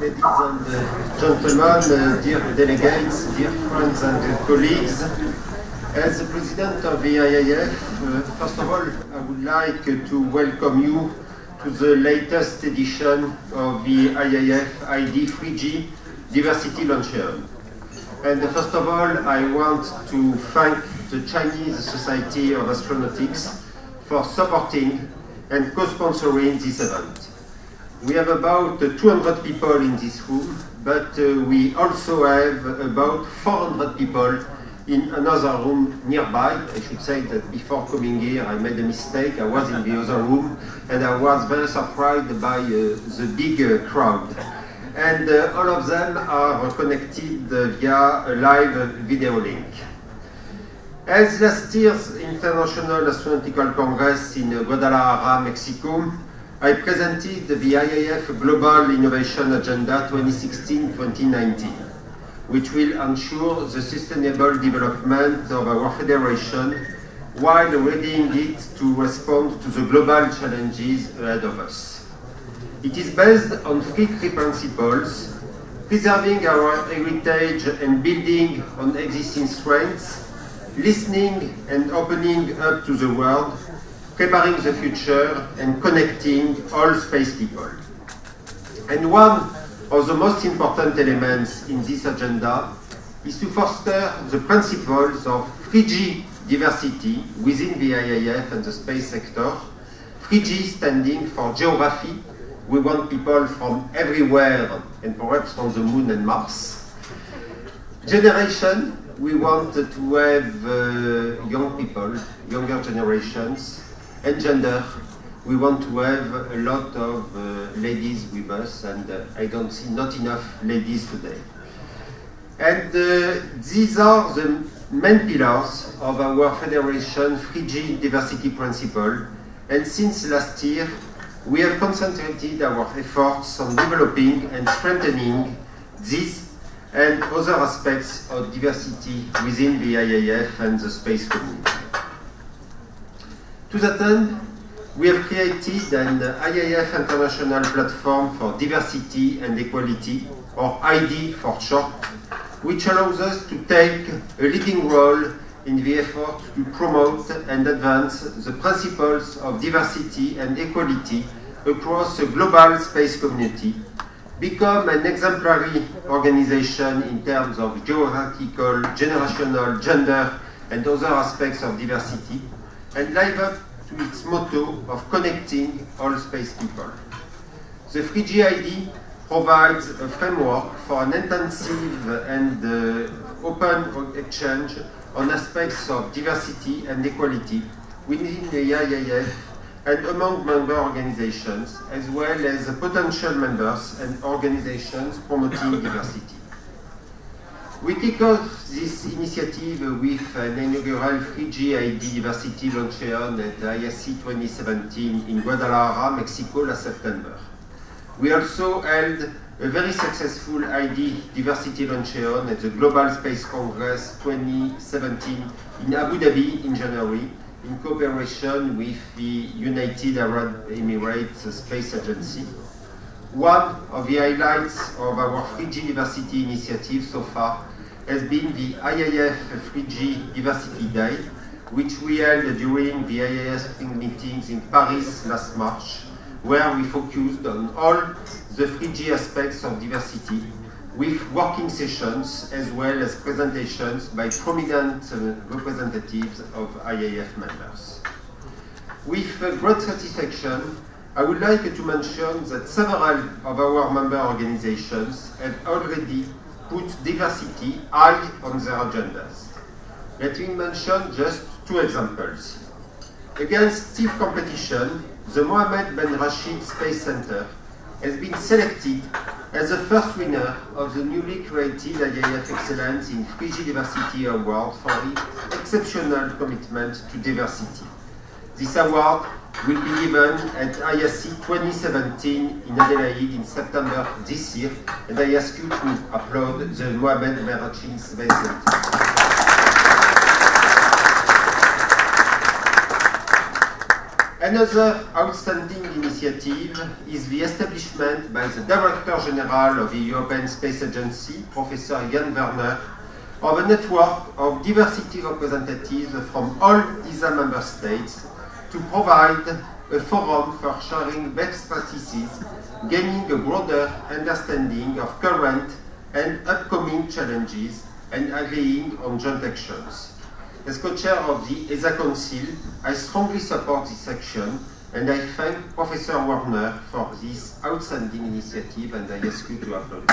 Ladies and gentlemen, dear delegates, dear friends and colleagues, as the President of the IAF, first of all, I would like to welcome you to the latest edition of the IAF IDEA 3G Diversity Luncheon. And first of all, I want to thank the Chinese Society of Astronautics for supporting and co-sponsoring this event. We have about 200 people in this room, but we also have about 400 people in another room nearby. I should say that before coming here I made a mistake. I was in the other room and I was very surprised by the big crowd. And all of them are connected via a live video link. As last year's International Astronautical Congress in Guadalajara, Mexico, I presented the IAF Global Innovation Agenda 2016-2019, which will ensure the sustainable development of our federation while readying it to respond to the global challenges ahead of us. It is based on three key principles: preserving our heritage and building on existing strengths, listening and opening up to the world, preparing the future, and connecting all space people. And one of the most important elements in this agenda is to foster the principles of 3G diversity within the IAF and the space sector. 3G standing for geography. We want people from everywhere and perhaps from the moon and Mars. Generation. We want to have young people, younger generations. And gender, we want to have a lot of ladies with us, and I don't see not enough ladies today. And these are the main pillars of our Federation 3G diversity principle, and since last year we have concentrated our efforts on developing and strengthening these and other aspects of diversity within the IAF and the space community. To that end, we have created an IAF International Platform for Diversity and Equality, or IDEA for short, which allows us to take a leading role in the effort to promote and advance the principles of diversity and equality across the global space community, become an exemplary organization in terms of geographical, generational, gender, and other aspects of diversity, and live up to its motto of connecting all space people. The 3G ID provides a framework for an intensive and open exchange on aspects of diversity and equality within the IAF and among member organizations, as well as potential members and organizations promoting diversity. We kick off this initiative with an inaugural 3G ID Diversity Luncheon at ISC 2017 in Guadalajara, Mexico last September. We also held a very successful ID Diversity Luncheon at the Global Space Congress 2017 in Abu Dhabi in January, in cooperation with the United Arab Emirates Space Agency. One of the highlights of our 3G diversity initiative so far has been the IAF 3G Diversity Day, which we held during the IAF spring meetings in Paris last March, where we focused on all the 3G aspects of diversity, with working sessions as well as presentations by prominent representatives of IAF members. With great satisfaction, I would like to mention that several of our member organizations have already put diversity high on their agendas. Let me mention just two examples. Against stiff competition, the Mohammed Ben Rashid Space Center has been selected as the first winner of the newly created IAF Excellence in 3G Diversity Award for its exceptional commitment to diversity. This award will be given at ISC 2017 in Adelaide in September this year, and I ask you to applaud the Mohammed Ben Rashid Space Center. Another outstanding initiative is the establishment by the Director General of the European Space Agency, Professor Jan Werner, of a network of diversity representatives from all ESA member states to provide a forum for sharing best practices, gaining a broader understanding of current and upcoming challenges, and agreeing on joint actions. As co-chair of the ESA Council, I strongly support this action, and I thank Professor Werner for this outstanding initiative, and I ask you to applaud.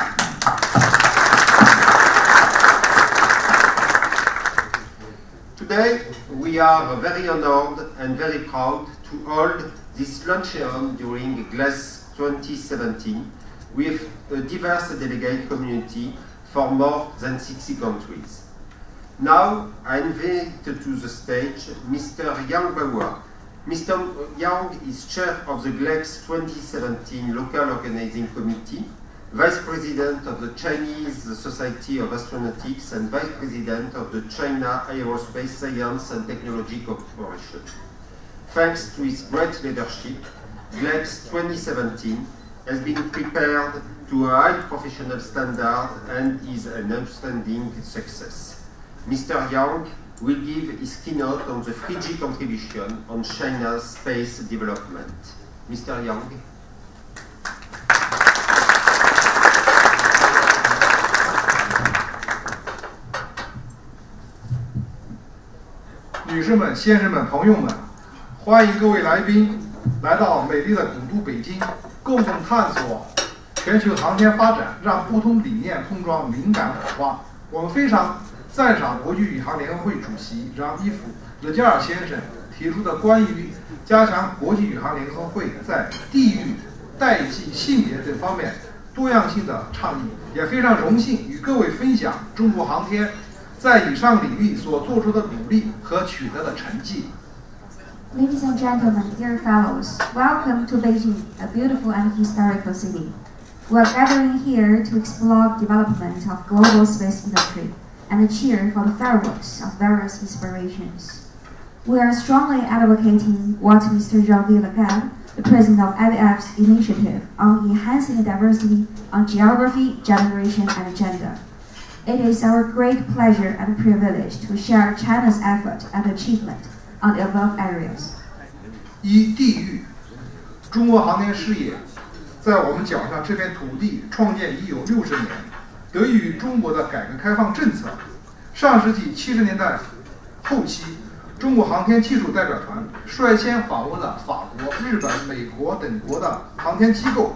Today, we are very honored and very proud to hold this luncheon during GLEX 2017 with a diverse delegate community for more than 60 countries. Now, I invite to the stage Mr. Yang Bahua. Mr. Yang is chair of the GLEX 2017 Local Organizing Committee, Vice President of the Chinese Society of Astronautics, and Vice President of the China Aerospace Science and Technology Corporation. Thanks to his great leadership, GLEX 2017 has been prepared to a high professional standard and is an outstanding success. Mr. Yang will give his keynote on the 3G contribution on China's space development. Mr. Yang.女士们、先生们、朋友们，欢迎各位来宾来到美丽的古都北京，共同探索全球航天发展，让不同理念碰撞灵感火花。我们非常赞赏国际宇航联合会主席让伊夫·勒加尔先生提出的关于加强国际宇航联合会在地域、代际、性别等方面多样性的倡议，也非常荣幸与各位分享中国航天在以上领域所做出的努力和取得的成绩。Ladies and gentlemen, dear fellows, welcome to Beijing, a beautiful and historical city. We are gathering here to explore development of global space industry and cheer for the fireworks of various inspirations. We are strongly advocating what Mr. Jean-Guy Leclerc, the president of IAF's initiative on enhancing diversity on geography, generation, and gender. It is our great pleasure and privilege to share China's effort and achievement on the above areas. 一、地域，中国航天事业在我们脚下这片土地创建已有60年，得益于中国的改革开放政策。上世纪70年代后期，中国航天技术代表团率先访问了法国、日本、美国等国的航天机构，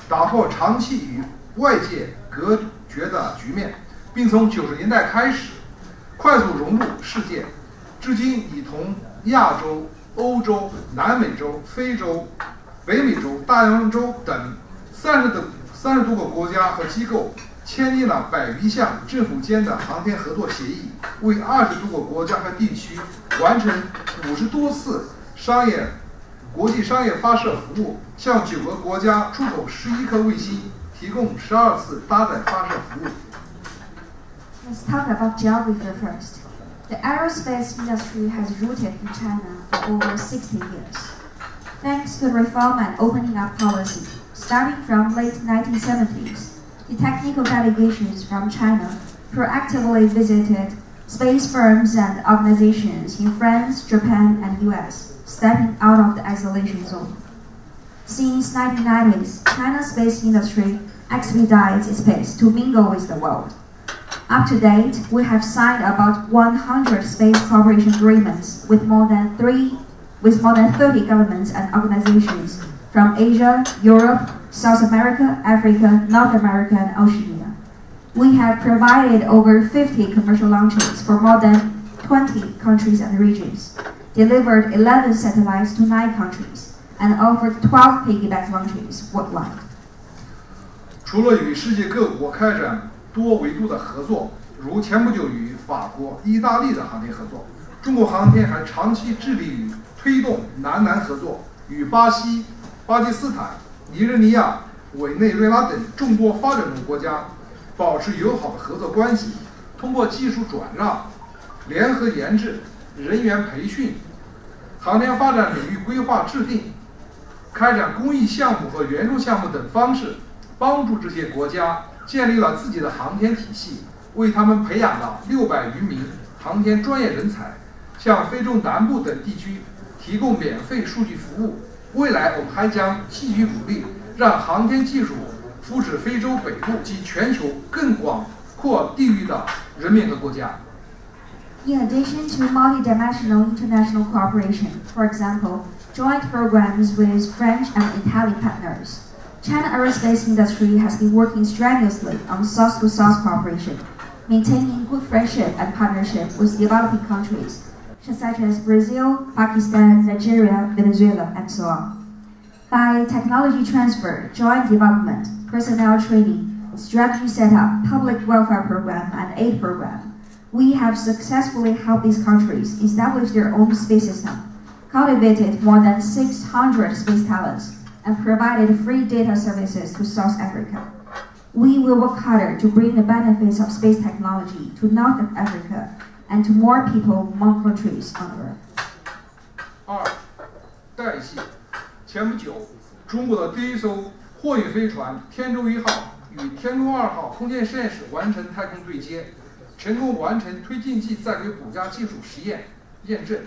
打破长期与外界隔绝的局面，并从90年代开始快速融入世界，至今已同亚洲、欧洲、南美洲、非洲、北美洲、大洋洲等30多个国家和机构签订了100余项政府间的航天合作协议，为20多个国家和地区完成50多次国际商业发射服务，向9个国家出口11颗卫星，提供12次搭载发射服务。Let's talk about geography first. The aerospace industry has rooted in China for over 60 years. Thanks to the reform and opening up policy, starting from late 1970s, the technical delegations from China proactively visited space firms and organizations in France, Japan, and US, stepping out of the isolation zone. Since 1990s, China's space industry expedites its pace to mingle with the world. Up to date, we have signed about 100 space cooperation agreements with more than 30 governments and organizations from Asia, Europe, South America, Africa, North America, and Oceania. We have provided over 50 commercial launches for more than 20 countries and regions, delivered 11 satellites to 9 countries, and offered 12 piggyback launches worldwide. 除了与世界各国开展多维度的合作，如前不久与法国、意大利的航天合作，中国航天还长期致力于推动南南合作，与巴西、巴基斯坦、尼日利亚、委内瑞拉等众多发展中国家保持友好的合作关系，通过技术转让、联合研制、人员培训、航天发展领域规划制定、开展公益项目和援助项目等方式，帮助这些国家建立了自己的航天体系，为他们培养了600余名航天专业人才，向非洲南部等地区提供免费数据服务。未来我们还将继续努力，让航天技术扶持非洲北部及全球更广阔地域的人民和国家。In addition to multidimensional international cooperation, for example, joint programs with French and Italian partners, China aerospace industry has been working strenuously on South-to-South cooperation, maintaining good friendship and partnership with developing countries, such as Brazil, Pakistan, Nigeria, Venezuela, and so on. By technology transfer, joint development, personnel training, strategy setup, public welfare program, and aid program, we have successfully helped these countries establish their own space system, cultivated more than 600 space talents, and provided free data services to South Africa. We will work harder to bring the benefits of space technology to North Africa and to more people, more countries on Earth. 2. 代系。前不久，中国的第一艘货运飞船天舟1号与天宫2号空间实验室完成太空对接，成功完成推进剂载轨补加技术实验验证。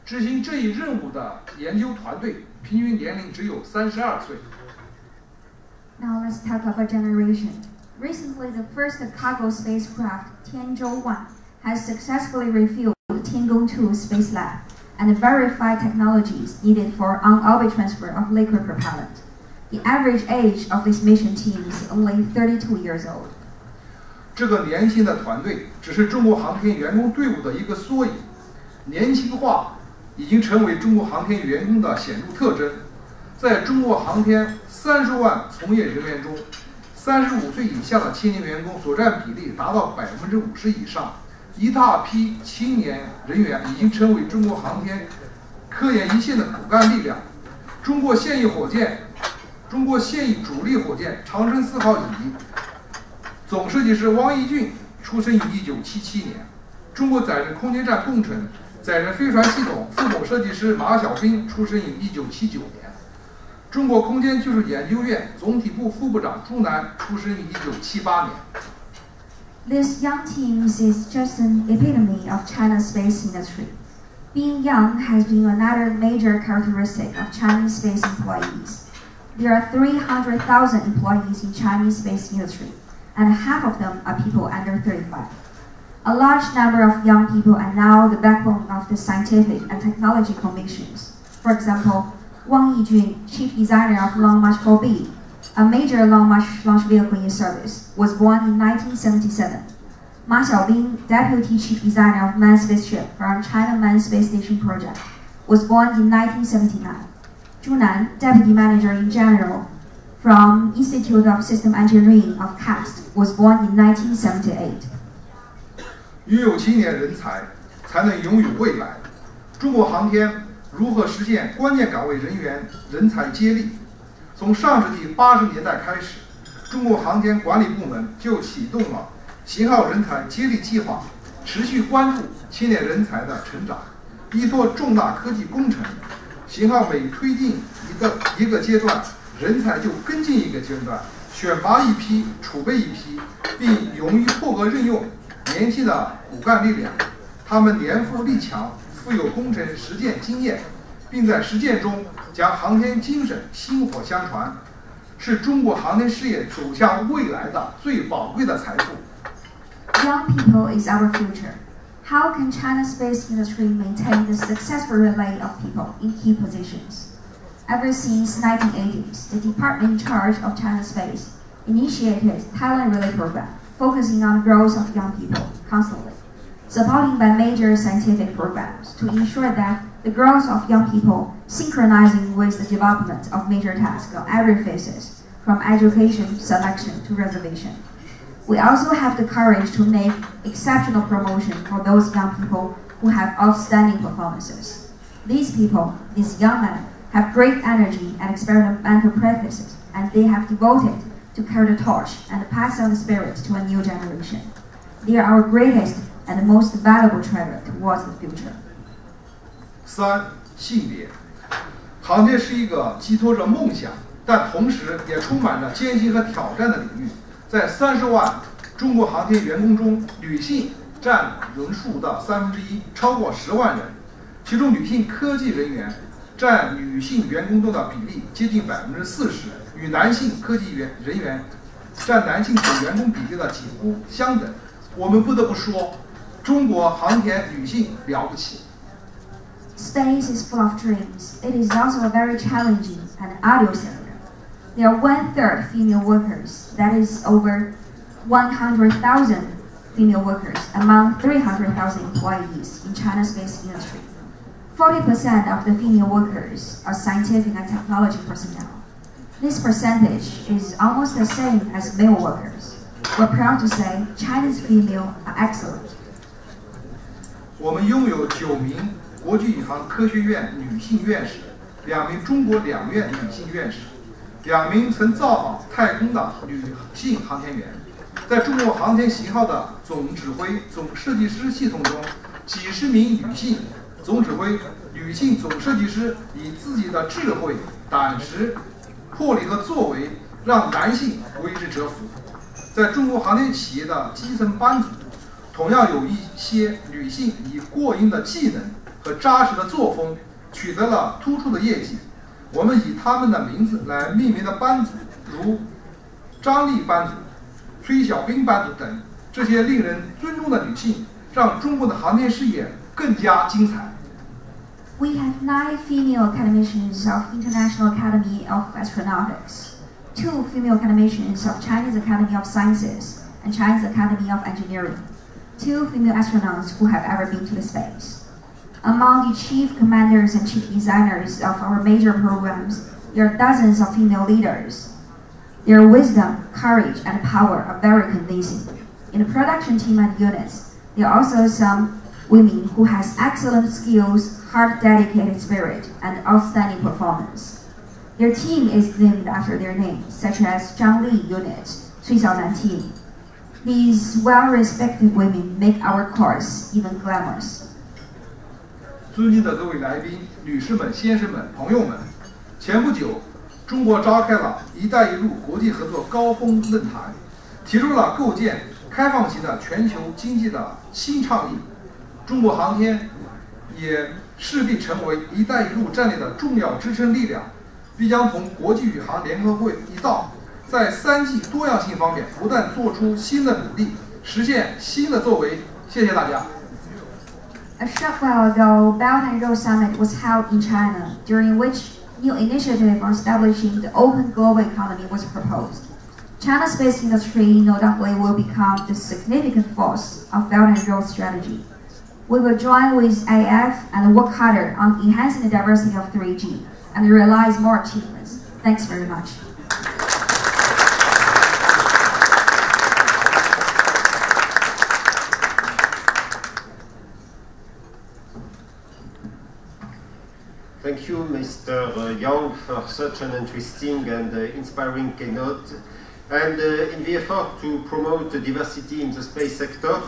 执行这一任务的研究团队平均年龄只有32岁。Now let's talk about generation. Recently, the first cargo spacecraft Tianzhou-1 has successfully refueled Tiangong 2 space lab and verified technologies needed for on-orbit transfer of liquid propellant. The average age of this mission team is only 32 years old. 这个年轻的团队只是中国航天员工队伍的一个缩影，年轻化已经成为中国航天员工的显著特征。在中国航天30万从业人员中，35岁以下的青年员工所占比例达到50%以上，一大批青年人员已经成为中国航天科研一线的骨干力量。中国现役主力火箭长征4号乙总设计师汪义俊出生于1977年，中国载人空间站工程载人飞船系统副总设计师马晓兵出生于1979年，中国空间技术研究院总体部副部长朱南出生于1978年。This young team is just an epitome of China's space industry. Being young has been another major characteristic of Chinese space employees. There are 300,000 employees in Chinese space industry, and half of them are people under 35. A large number of young people are now the backbone of the scientific and technology commissions. For example, Wang Yijun, chief designer of Long March 4B, a major Long March launch vehicle in service, was born in 1977. Ma Xiaobing, deputy chief designer of manned spaceship from China Manned Space Station Project, was born in 1979. Zhu Nan, deputy manager in general from Institute of System Engineering of CAST, was born in 1978. 拥有青年人才，才能拥有未来。中国航天如何实现关键岗位人才接力？从上世纪80年代开始，中国航天管理部门就启动了型号人才接力计划，持续关注青年人才的成长。依托重大科技工程，型号每推进一个阶段，人才就跟进一个阶段，选拔一批，储备一批，并勇于破格任用年轻的骨干力量。他们年富力强，富有工程实践经验，并在实践中将航天精神薪火相传，是中国航天事业走向未来的最宝贵的财富。Young people is our future. How can China's space industry maintain the successful relay of people in key positions? Ever since 1980s, the department in charge of China's space initiated talent relay program, focusing on growth of young people constantly, supporting by major scientific programs to ensure that the growth of young people synchronizing with the development of major tasks on every phases, from education, selection to reservation. We also have the courage to make exceptional promotion for those young people who have outstanding performances. These people, these young men, have great energy and experimental practices, and they have devoted to carry the torch and pass on the spirit to a new generation. They are our greatest and most valuable treasure towards the future. 3. 性别。航天是一个寄托着梦想，但同时也充满着艰辛和挑战的领域。在30万中国航天员工中，女性占人数的1/3，超过10万人。其中，女性科技人员占女性员工中的比例接近40%，与男性科技人员占男性总员工比例的几乎相等。我们不得不说，中国航天女性了不起。Space is full of dreams. It is also a very challenging and arduous area. There are 1/3 female workers, that is over 100,000 female workers among 300,000 employees in China's space industry. 40% of the female workers are scientific and technology personnel. This percentage is almost the same as male workers. We're proud to say Chinese female are excellent. 我们拥有9名国际宇航科学院女性院士，2名中国两院女性院士，2名曾造访太空的女性航天员。在中国航天型号的总指挥、总设计师系统中，几十名女性总指挥、女性总设计师以自己的智慧、胆识、魄力和作为，让男性为之折服。在中国航天企业的基层班子，同样有一些女性以过硬的技能和扎实的作风，取得了突出的业绩。我们以她们的名字来命名的班子，如张丽班子、崔小兵班子等，这些令人尊重的女性，让中国的航天事业更加精彩。We have 9 female academicians of International Academy of Astronautics, 2 female academicians of Chinese Academy of Sciences and Chinese Academy of Engineering, 2 female astronauts who have ever been to the space. Among the chief commanders and chief designers of our major programs, there are dozens of female leaders. Their wisdom, courage, and power are very convincing. In the production team and units, there are also some women who has excellent skills, hard dedicated spirit, and outstanding performance. Their team is named after their names, such as Zhang Li Unit, Cui Xiaonan Team. These well-respected women make our course even glamorous. 尊敬的各位来宾、女士们、先生们、朋友们，前不久，中国召开了“一带一路”国际合作高峰论坛，提出了构建开放型的全球经济的新倡议。中国航天也势必成为“一带一路”战略的重要支撑力量，必将同国际宇航联合会一道，在3G 多样性方面不断做出新的努力，实现新的作为。谢谢大家。A short while ago, Belt and Road Summit was held in China, during which new initiative for establishing the open global economy was proposed. China's space industry undoubtedly will become the significant force of Belt and Road strategy. We will join with IAF and work harder on enhancing the diversity of 3G and realize more achievements. Thanks very much. Thank you, Mr. Yang, for such an interesting and inspiring keynote. And in the effort to promote diversity in the space sector,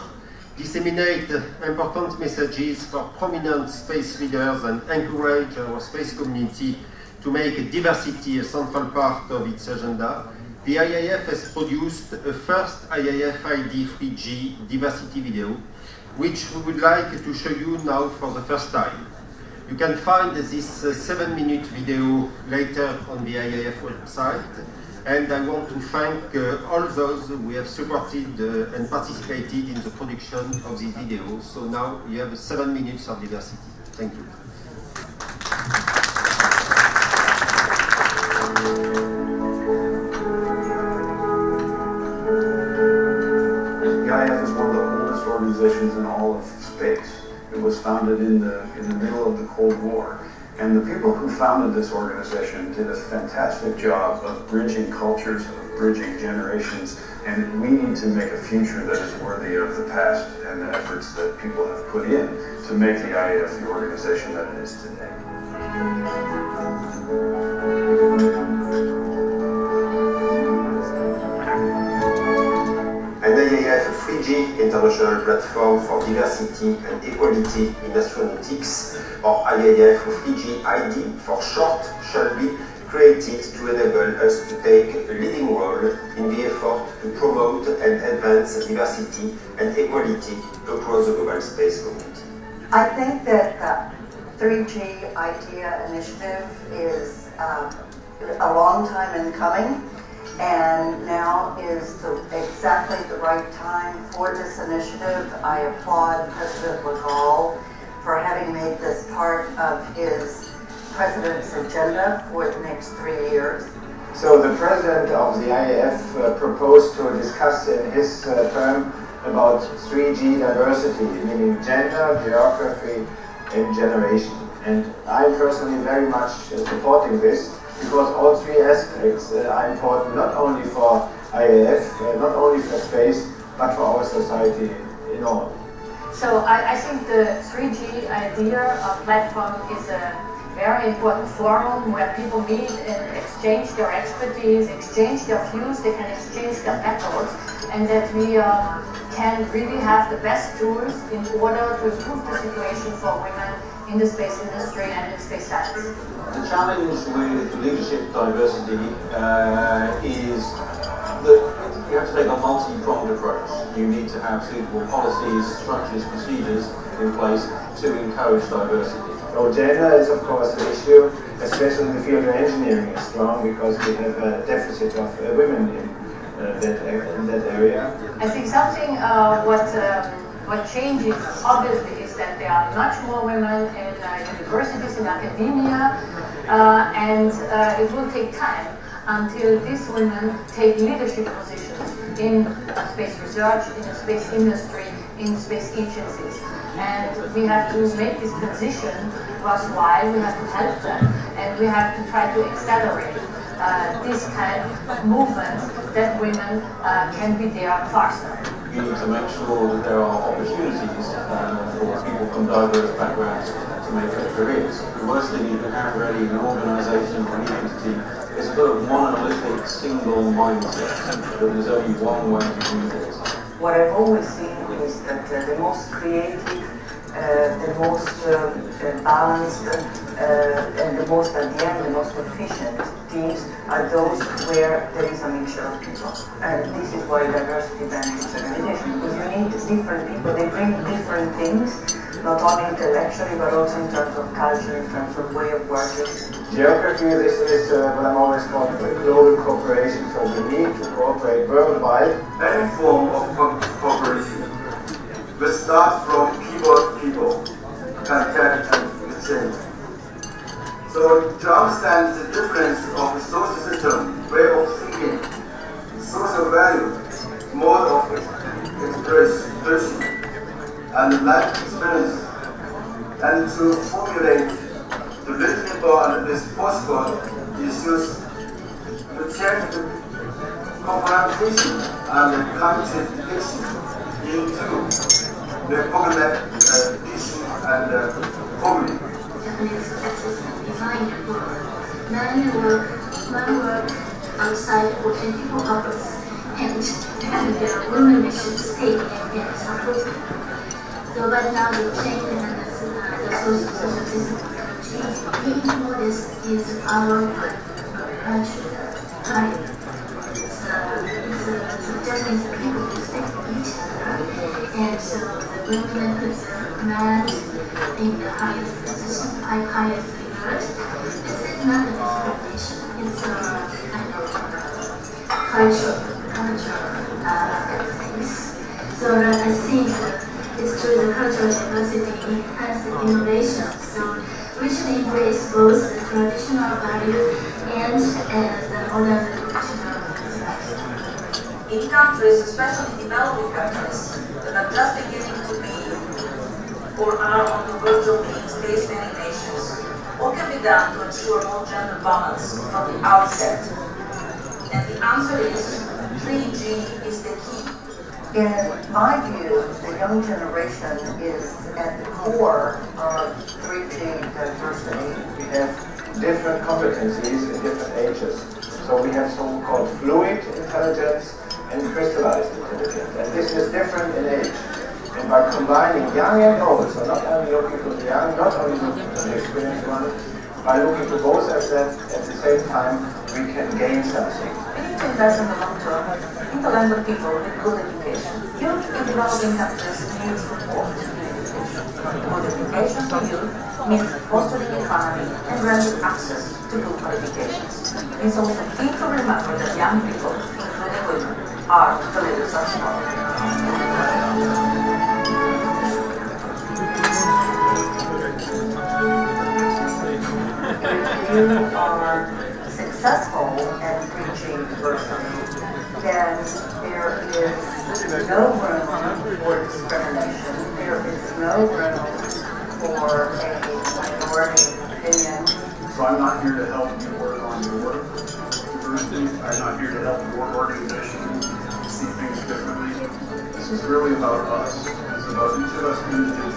disseminate important messages for prominent space leaders and encourage our space community to make diversity a central part of its agenda, the IAF has produced a first IAF IDEA 3G diversity video, which we would like to show you now for the first time. You can find this 7-minute video later on the IAF website, and I want to thank all those who have supported and participated in the production of this video. So now you have 7 minutes of diversity. Thank you. The IAF is one of the oldest organizations in all of space. It was founded in the middle of the Cold War. And the people who founded this organization did a fantastic job of bridging cultures, of bridging generations, and we need to make a future that is worthy of the past and the efforts that people have put in to make the IAF the organization that it is today. An IAF 3G International Platform for Diversity and Equality in Astronautics, or IAF IDEA for short, shall be created to enable us to take a leading role in the effort to promote and advance diversity and equality across the global space community. I think that the 3G IDEA initiative is a long time in coming, and now is exactly the right time for this initiative. I applaud President Legault for having made this part of his President's agenda for the next 3 years. So the President of the IAF proposed to discuss in his term about 3G diversity, meaning gender, geography, and generation. And I'm personally very much supporting this, because all three aspects are important not only for IAF, not only for space, but for our society in all. So I think the 3G IDEA platform is a very important forum where people meet and exchange their expertise, exchange their views, they can exchange their methods, and that we can really have the best tools in order to improve the situation for women in the space industry and in space science. The challenge with leadership diversity is that you have to take a multi-pronged approach. You need to have suitable policies, structures, procedures in place to encourage diversity. So gender is of course an issue, especially in the field of engineering is strong, because we have a deficit of women in that area. I think something what changes obviously is that there are much more women in universities, in academia, and it will take time until these women take leadership positions in space research, in the space industry, in space agencies. And we have to make this transition worthwhile, we have to help them, and we have to try to accelerate this kind of movement that women can be there faster. You need to make sure that there are opportunities for people from diverse backgrounds to make their careers. The worst thing you can have really in an organisation or an entity is a sort of monolithic single mindset, that there's only one way to do this. What I've always seen is that the most creative, the most balanced, and the most, at the end, the most efficient teams are those where there is a mixture of people. And this is why diversity benefits organization, because you need different people, they bring different things, not only intellectually, but also in terms of culture, in terms of way of working. Geography, this is what I'm always calling global cooperation, so we need to cooperate worldwide. Any form of cooperation will start from people, contact and exchange. So to understand the difference of the social system, way of thinking, social value, mode of expression, and life experience, and to formulate the reasonable and responsible issues to check the confrontation and contradiction into the programmatic vision and formula. Japanese success design for learning work, learn work outside for people purpose, and women should stay and support them. So right now the change and the social system change. All this is our country. It's Japanese people respect each other, and so the women puts the man in the highest position, highest regard. This is not a discrimination, it's a kind of cultural things. So I think it's through the cultural diversity enhance innovation. So we should embrace both the traditional value and the modern traditional perspective. In countries, especially developing countries, that are just beginning to be or are on the verge of being space many nations, what can be done to ensure more gender balance from the outset? And the answer is 3G is the key. In my view, the young generation is at the core of 3G diversity. We have different competencies in different ages. So we have so-called fluid intelligence and crystallized intelligence. And this is different in age. And by combining young and old, so not only looking to the young, not only looking to the experienced ones, by looking to both at the same time, we can gain something. We need to invest in the long term in talented people with good education. Youth in developing countries need support in education. Good education for youth means fostering economy and granting access to good qualifications. It's also key to remember that young people, including women, are the leaders of tomorrow. If you are successful at reaching diversity, then there is no room for discrimination. There is no room for a minority opinion. So I'm not here to help you work on your diversity. I'm not here to help your organization see things differently. This is really about us. It's about each of us individually.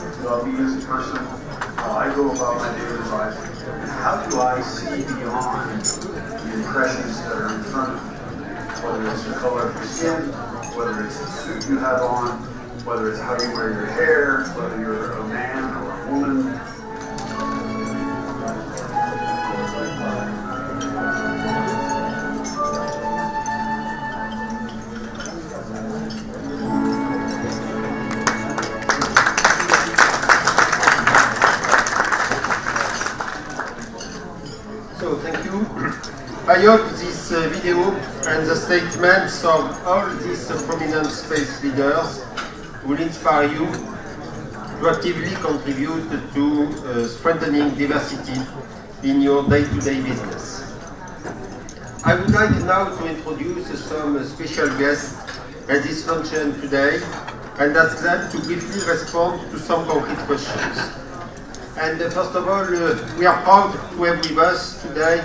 It's about me as a person, how I go about my daily life, and how do I see beyond the impressions that are in front of me. Whether it's the color of your skin, whether it's the suit you have on, whether it's how you wear your hair, whether you're a man or a woman. So thank you. I hope this video and the statements of all these prominent space leaders will inspire you to actively contribute to strengthening diversity in your day-to-day business. I would like now to introduce some special guests at this luncheon today and ask them to briefly respond to some concrete questions. And first of all, we are proud to have with us today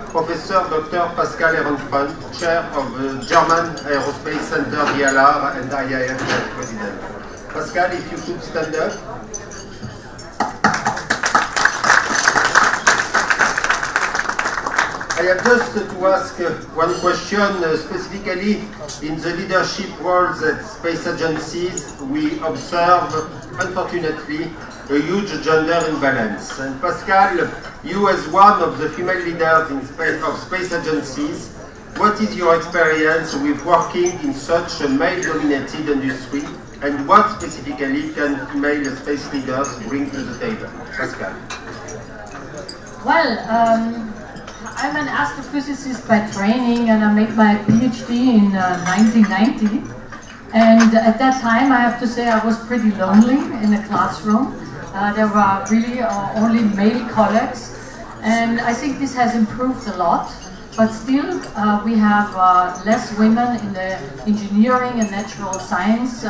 Professor Dr. Pascal Ehrenfreund, Chair of the German Aerospace Center DLR and IAF President. Pascal, if you could stand up. I have just to ask one question, specifically in the leadership roles at space agencies, we observe, unfortunately, a huge gender imbalance. And Pascal, you as one of the female leaders of space agencies, what is your experience with working in such a male-dominated industry, and what specifically can female space leaders bring to the table? Pascal. Well, I'm an astrophysicist by training, and I made my PhD in 1990. And at that time, I have to say, I was pretty lonely in a classroom. There were really only male colleagues, and I think this has improved a lot. But still, we have less women in the engineering and natural science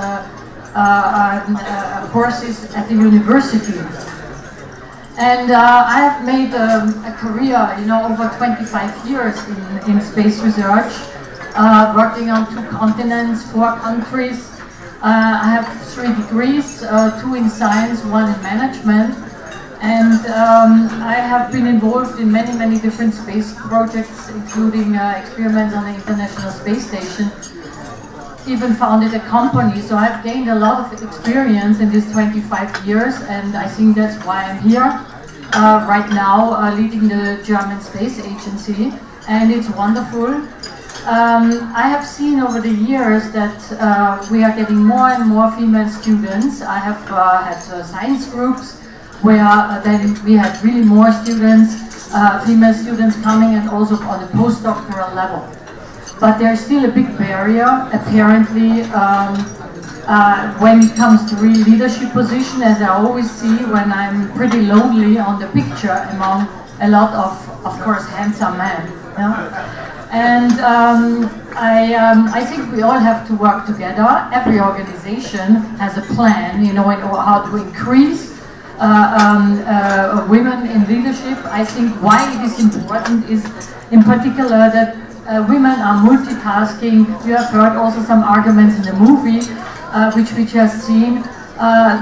courses at the university. And I have made a career, over 25 years in space research, working on 2 continents, 4 countries. I have 3 degrees, 2 in science, 1 in management. And I have been involved in many, many different space projects, including experiments on the International Space Station. Even founded a company, so I've gained a lot of experience in these 25 years, and I think that's why I'm here right now, leading the German Space Agency, and it's wonderful. I have seen over the years that we are getting more and more female students. I have had science groups where then we had really more students, female students coming, and also on the postdoctoral level. But there's still a big barrier, apparently, when it comes to real leadership position, as I always see when I'm pretty lonely on the picture among a lot of course, handsome men. And I think we all have to work together. Every organization has a plan, in how to increase women in leadership. I think why it is important is, in particular, that women are multitasking. You have heard also some arguments in the movie, which we just seen.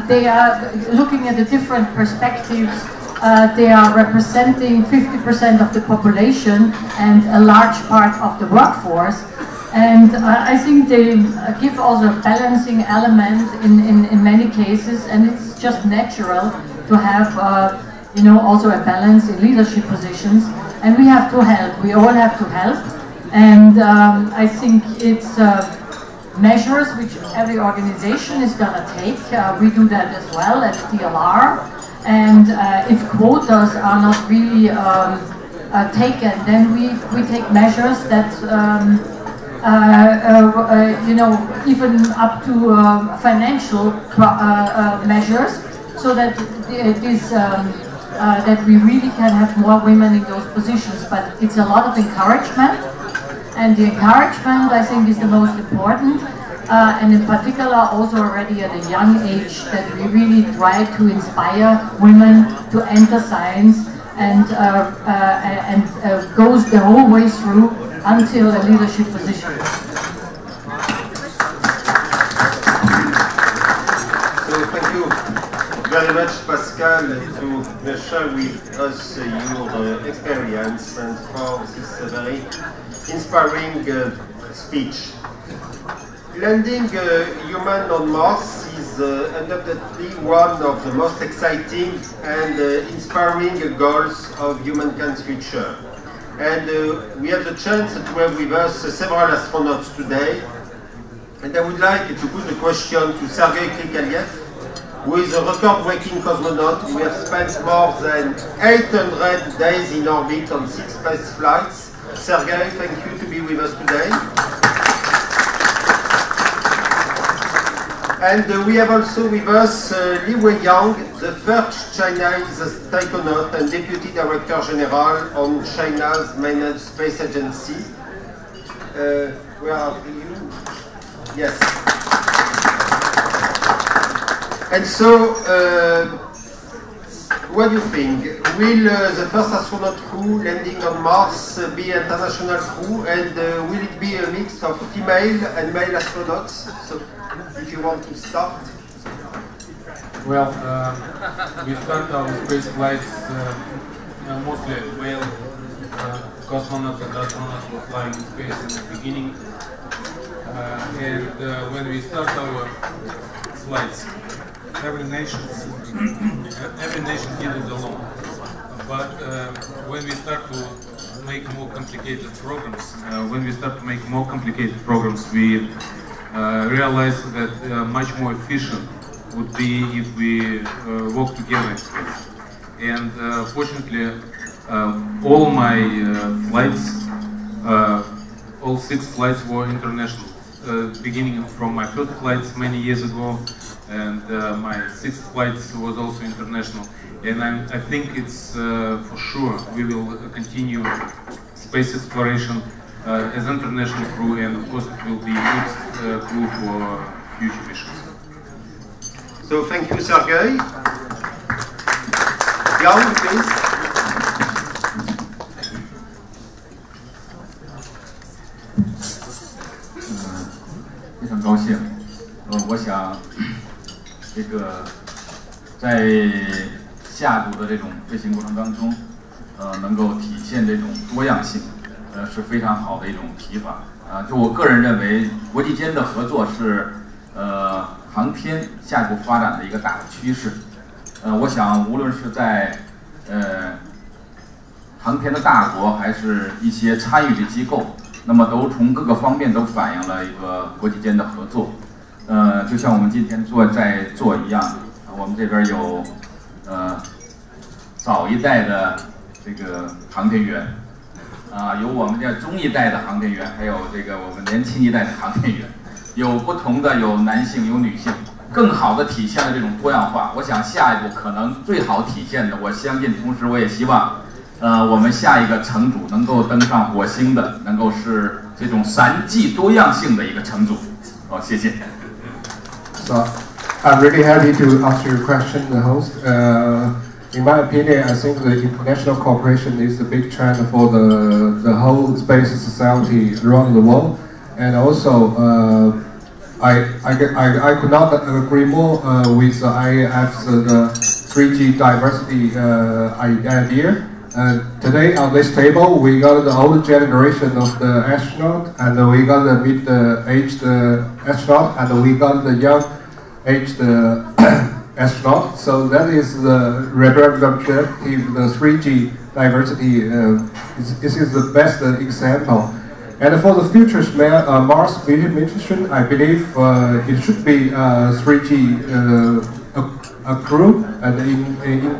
They are looking at the different perspectives. They are representing 50% of the population and a large part of the workforce. And I think they give also a balancing element in many cases, and it's just natural to have also a balance in leadership positions. And we have to help. We all have to help. And I think it's measures which every organization is going to take. We do that as well at DLR. And if quotas are not really taken, then we take measures that even up to financial measures, so that that we really can have more women in those positions. But it's a lot of encouragement, and the encouragement, I think, is the most important. And in particular, also already at a young age, that we really try to inspire women to enter science, and goes the whole way through until a leadership position. So thank you very much, Pascal, to share with us your experience and for this very inspiring speech. Landing human on Mars is undoubtedly one of the most exciting and inspiring goals of humankind's future. And we have the chance to have with us several astronauts today. And I would like to put the question to Sergei Krikaliev, who is a record-breaking cosmonaut. We have spent more than 800 days in orbit on 6 space flights. Sergei, thank you to be with us today. And we have also with us Li Weiyang, the first Chinese taikonaut and Deputy Director General on China's Managed Space Agency. Where are you? Yes. And so, what do you think? Will the first astronaut crew landing on Mars be international crew, and will it be a mix of female and male astronauts? So, if you want to start. Well, we start our space flights mostly male cosmonauts and astronauts were flying in space in the beginning. And when we start our flights, every nation did it alone. But when we start to make more complicated programs, we realize that much more efficient would be if we work together in space. And fortunately, all my flights, all 6 flights were international. Beginning from my first flights many years ago, and my 6th flights was also international. And I think it's for sure we will continue space exploration as international crew, and of course it will be mixed crew for future missions. So thank you, Sergei. Jan, please. 非常高兴。我想这个在下组的这种飞行过程当中，能够体现这种多样性，是非常好的一种提法。就我个人认为，国际间的合作是航天下一步发展的一个大的趋势。我想无论是在航天的大国，还是一些参与的机构，那么都从各个方面都反映了一个国际间的合作。就像我们今天在做一样，我们这边有早一代的这个航天员，有我们的中一代的航天员，还有这个我们年轻一代的航天员，有不同的，有男性有女性，更好的体现了这种多样化。我想下一步可能最好体现的，我相信，同时我也希望，我们下一个乘组能够登上火星的，能够是这种散记多样性的一个乘组。好，谢谢。So, I'm really happy to answer your question, the host. In my opinion, I think the international cooperation is a big trend for the whole space society around the world. And also, I could not agree more with the IAF's the 3G diversity idea. Today on this table, we got the old generation of the astronaut, and we got the mid-aged astronaut, and we got the young-aged astronaut. So that is the representative, the 3G diversity. This is the best example. And for the future Mars mission, I believe it should be 3G a crew, and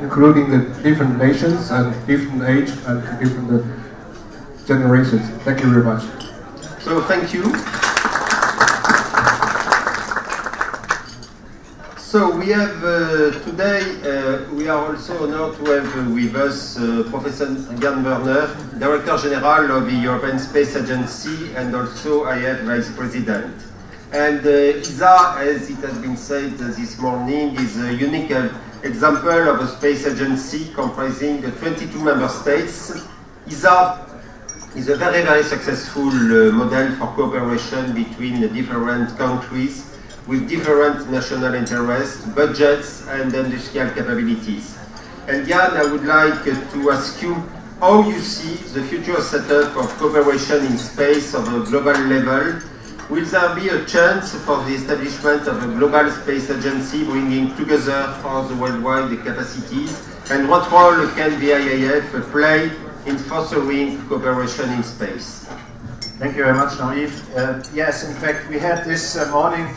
including the different nations and different age and different generations. Thank you very much. So thank you. So we have today, we are also honored to have with us Professor Jan Werner, Director General of the European Space Agency and also IAF Vice President. And ESA, as it has been said this morning, is a unique example of a space agency comprising 22 member states. ESA is a very, very successful model for cooperation between different countries with different national interests, budgets, and industrial capabilities. And Jan, I would like to ask you how you see the future setup of cooperation in space on a global level. Will there be a chance for the establishment of a global space agency bringing together all the worldwide capacities? And what role can the IAF play in fostering cooperation in space? Thank you very much, Jean-Yves. Yes, in fact, we had this morning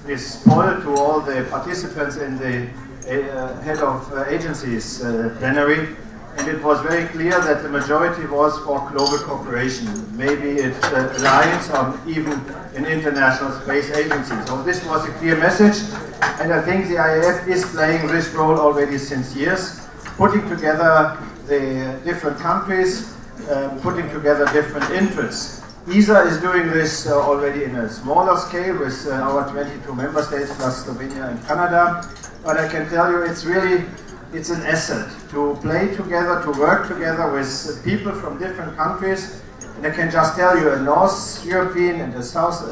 this poll to all the participants in the head of agencies plenary, and it was very clear that the majority was for global cooperation, maybe it alliance or even an international space agency. So this was a clear message, and I think the IAF is playing this role already since years, putting together the different countries, putting together different interests. ESA is doing this already in a smaller scale with our 22 member states plus Slovenia and Canada, but I can tell you it's an asset to play together, to work together with people from different countries. And I can just tell you, a North European and a South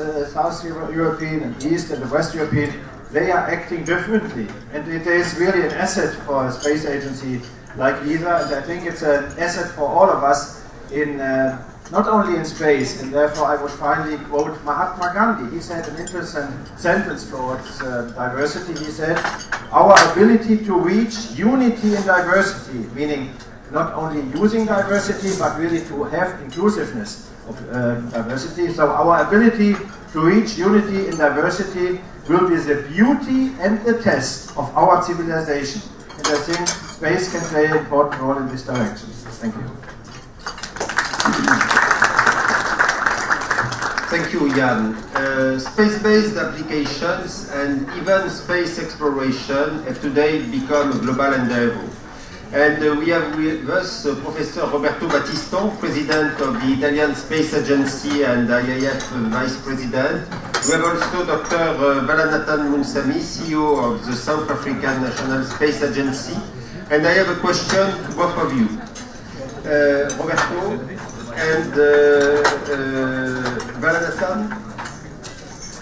European and East and the West European, they are acting differently. And it is really an asset for a space agency like ESA, and I think it's an asset for all of us in not only in space. And therefore I would finally quote Mahatma Gandhi. He said an interesting sentence towards diversity. He said, our ability to reach unity in diversity, meaning not only using diversity, but really to have inclusiveness of diversity. So our ability to reach unity in diversity will be the beauty and the test of our civilization. And I think space can play an important role in this direction. Thank you. Thank you, Jan. Space-based applications and even space exploration have today become a global endeavor. And we have with us Professor Roberto Battiston, President of the Italian Space Agency and IAF Vice President. We have also Dr. Valanathan Munsami, CEO of the South African National Space Agency. And I have a question to both of you. Roberto and Valanathan?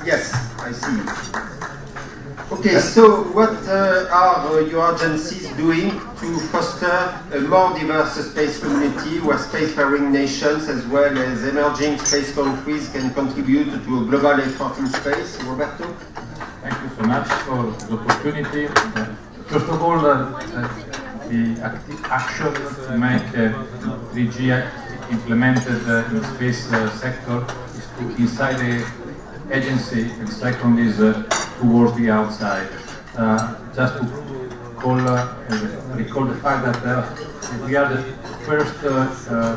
Yes, I see. Okay, so what are your agencies doing to foster a more diverse space community where spacefaring nations as well as emerging space countries can contribute to a global effort in space? Roberto? Thank you so much for the opportunity. First of all, the action to make 3G implemented in the space sector is to inside the agency, and second is towards the outside. Just to recall the fact that we are the first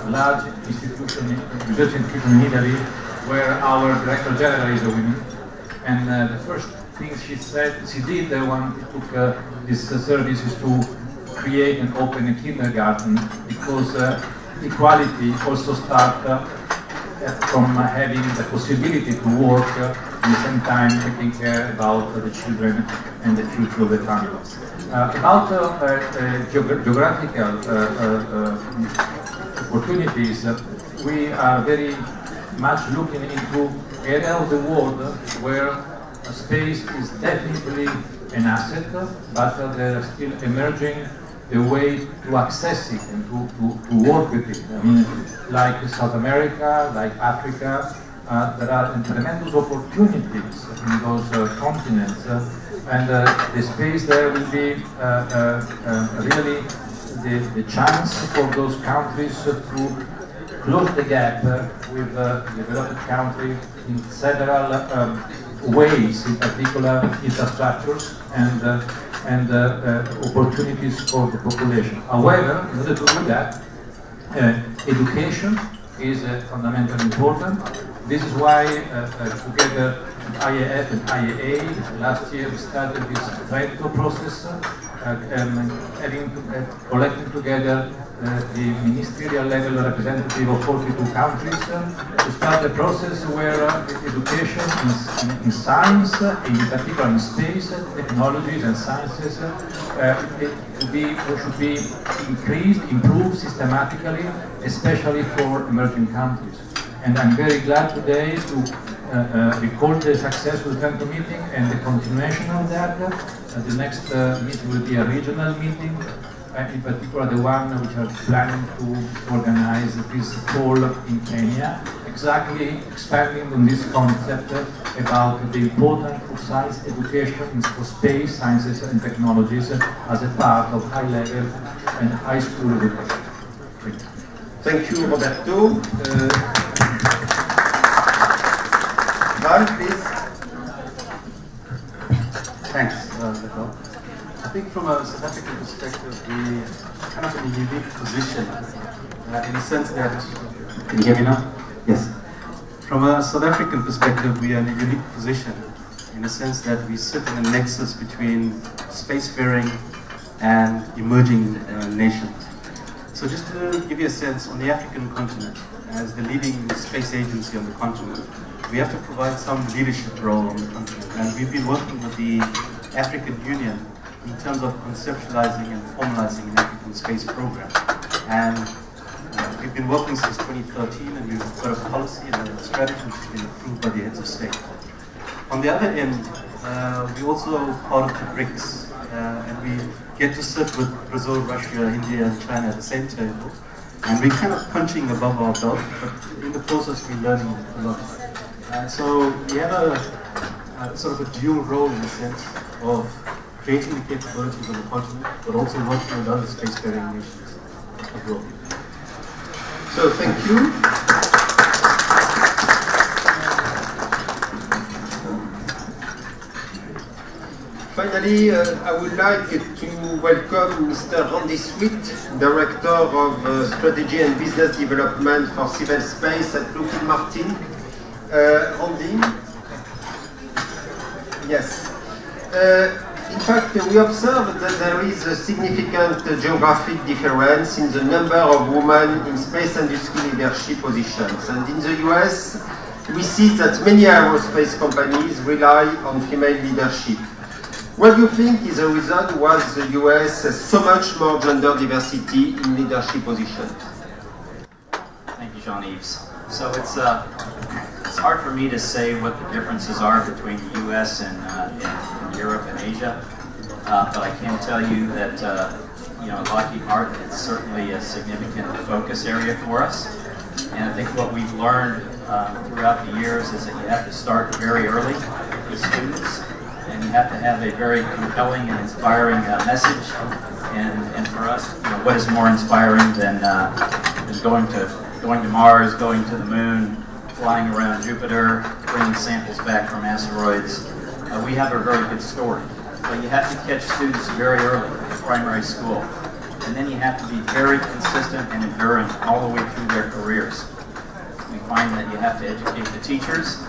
large institution, research institution in Italy where our Director General is a woman. And the first thing she did when she took this service is to create and open a kindergarten, because equality also starts from having the possibility to work at the same time taking care about the children and the future of the family. About geographical opportunities, we are very much looking into area of the world where space is definitely an asset, but there are still emerging the way to access it and to work with it. I mean, like South America, like Africa, there are tremendous opportunities in those continents, and the space there will be really the chance for those countries to close the gap with developed countries in several ways, in particular infrastructures and opportunities for the population. However, in order to do that, education is fundamentally important. This is why, together with IAF and IAA, last year we started this breakthrough process, collecting together the ministerial level representative of 42 countries to start a process where education in science, in particular in space, technologies and sciences, should be increased, improved systematically, especially for emerging countries. And I'm very glad today to record the successful Trento meeting and the continuation of that. The next meeting will be a regional meeting, in particular the one which are planning to organize this fall in Kenya, exactly expanding on this concept about the importance of science education for space, sciences and technologies as a part of high level and high school education. Thank you, Roberto. Val, please. Thanks, Nicole. I think from a South African perspective, we are kind of in a unique position in the sense that, can you hear me now? Yes. From a South African perspective, we are in a unique position in the sense that we sit in a nexus between spacefaring and emerging nations. So just to give you a sense, on the African continent, as the leading space agency on the continent, we have to provide some leadership role on the continent. And we've been working with the African Union in terms of conceptualizing and formalizing an African space program. And we've been working since 2013, and we've got a policy and a strategy which has been approved by the heads of state. On the other end, we also are part of the BRICS, and we get to sit with Brazil, Russia, India, and China at the same table. And we're kind of punching above our belt, but in the process we're learning a lot. And so we have a sort of a dual role in the sense of creating the capabilities on the continent, but also working with other spacefaring nations abroad. So thank you. Finally, I would like to welcome Mr. Randy Sweet, Director of Strategy and Business Development for Civil Space at Lockheed Martin. Randy? Yes. In fact, we observe that there is a significant geographic difference in the number of women in space industry leadership positions. And in the US, we see that many aerospace companies rely on female leadership. What do you think is the reason why the US has so much more gender diversity in leadership positions? Thank you, Jean-Yves. So it's hard for me to say what the differences are between the US and Europe and Asia, but I can tell you that Lockheed Martin is certainly a significant focus area for us. And I think what we've learned throughout the years is that you have to start very early with students. And you have to have a very compelling and inspiring message. And for us, what is more inspiring than going to Mars, going to the moon, flying around Jupiter, bringing samples back from asteroids? We have a very good story. But you have to catch students very early in primary school. And then you have to be very consistent and enduring all the way through their careers. We find that you have to educate the teachers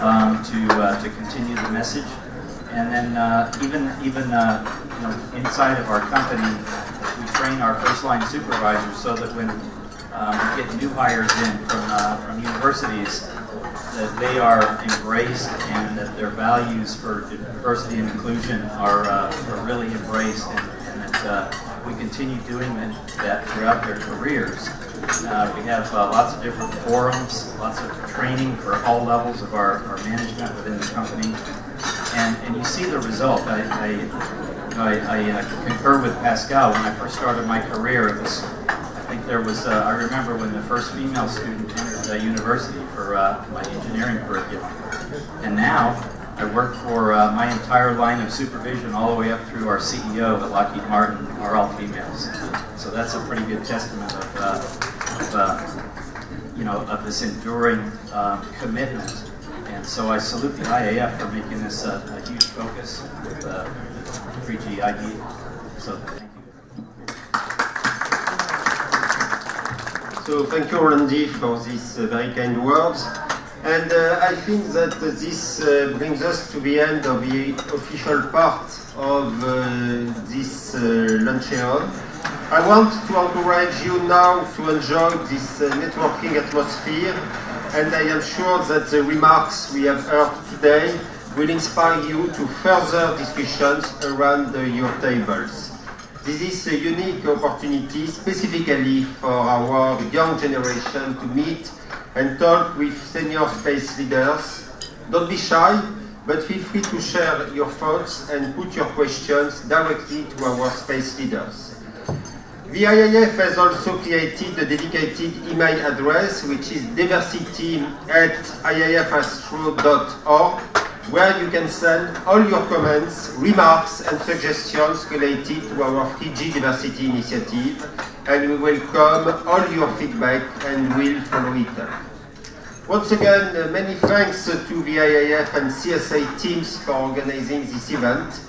to continue the message. And then even inside of our company, we train our first-line supervisors so that when we get new hires in from universities, that they are embraced and that their values for diversity and inclusion are really embraced, and that we continue doing that throughout their careers. We have lots of different forums, lots of training for all levels of our management within the company. And you see the result. concur with Pascal. When I first started my career, it was, I think there was, I remember when the first female student entered the university for my engineering curriculum. And now, I work for my entire line of supervision all the way up through our CEO at Lockheed Martin are all females. So that's a pretty good testament of this enduring commitment. And so I salute the IAF for making this a huge focus with 3G IDEA. So thank you. So thank you, Randy, for these very kind words. And I think that this brings us to the end of the official part of this luncheon. I want to encourage you now to enjoy this networking atmosphere, and I am sure that the remarks we have heard today will inspire you to further discussions around your tables. This is a unique opportunity specifically for our young generation to meet and talk with senior space leaders. Don't be shy, but feel free to share your thoughts and put your questions directly to our space leaders. The IAF has also created a dedicated email address, which is diversity@iafastro.org, where you can send all your comments, remarks, and suggestions related to our 3G diversity initiative, and we welcome all your feedback and will follow it up. Once again, many thanks to the IAF and CSA teams for organizing this event.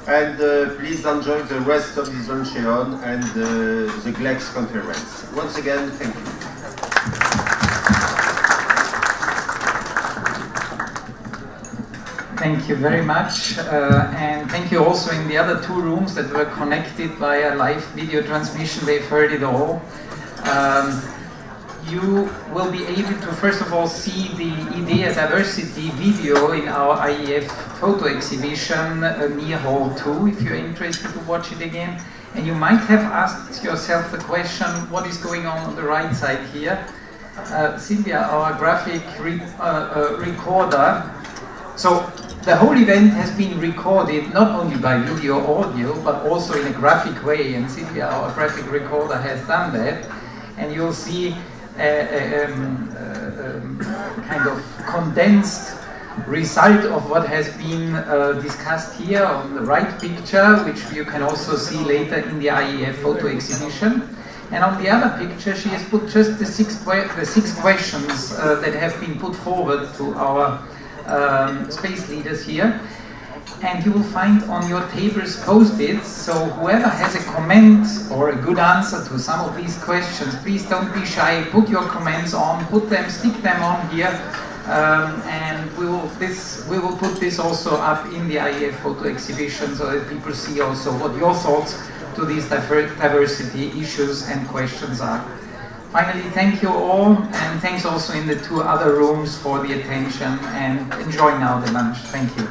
And please enjoy the rest of this luncheon and the GLEX conference. Once again, thank you. Thank you very much. And thank you also in the other two rooms that were connected via live video transmission. They've heard it all. You will be able to, first of all, see the IDEA diversity video in our IAF photo exhibition near Hall 2, if you're interested to watch it again. And you might have asked yourself the question, what is going on the right side here? Sylvia, our graphic recorder. So the whole event has been recorded not only by video audio, but also in a graphic way. And Sylvia, our graphic recorder, has done that. And you'll see kind of condensed result of what has been discussed here on the right picture, which you can also see later in the IAF photo exhibition. And on the other picture, she has put just the six questions that have been put forward to our space leaders here. And you will find on your tables post-its, so whoever has a comment or a good answer to some of these questions, please don't be shy, put your comments on, stick them on here, and we will put this also up in the IAF photo exhibition so that people see also what your thoughts to these diversity issues and questions are. Finally, thank you all, and thanks also in the two other rooms for the attention, and enjoy now the lunch. Thank you.